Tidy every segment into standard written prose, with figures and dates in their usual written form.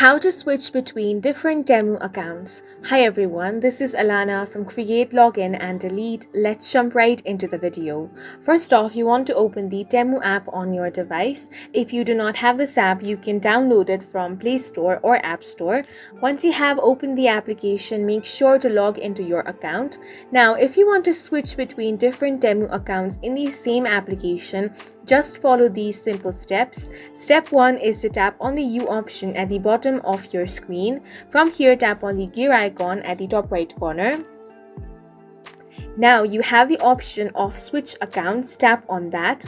How to switch between different Temu accounts. Hi everyone, this is Alana from Create, Login and Delete. Let's jump right into the video. First off, you want to open the Temu app on your device. If you do not have this app, you can download it from Play Store or App Store. Once you have opened the application, make sure to log into your account. Now, if you want to switch between different Temu accounts in the same application, just follow these simple steps. Step 1 is to tap on the U option at the bottom of your screen. From here, tap on the gear icon at the top right corner. Now you have the option of switch accounts. Tap on that.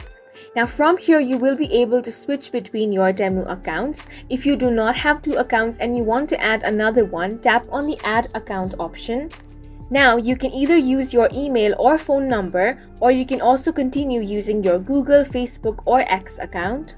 Now from here, you will be able to switch between your Temu accounts. If you do not have two accounts and you want to add another one, tap on the add account option. Now you can either use your email or phone number, or you can also continue using your Google, Facebook or X account.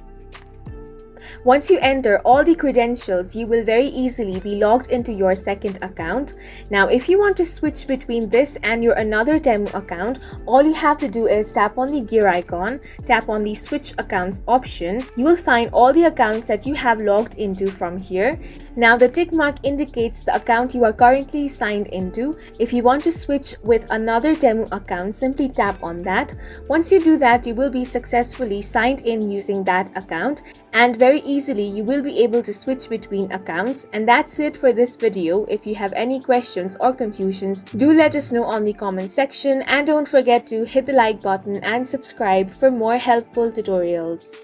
Once you enter all the credentials, you will very easily be logged into your second account. Now, if you want to switch between this and your another Temu account, all you have to do is tap on the gear icon, tap on the switch accounts option. You will find all the accounts that you have logged into from here. Now, the tick mark indicates the account you are currently signed into. If you want to switch with another Temu account, simply tap on that. Once you do that, you will be successfully signed in using that account. And very easily you will be able to switch between accounts. And that's it for this video. If you have any questions or confusions, do let us know on the comment section, and don't forget to hit the like button and subscribe for more helpful tutorials.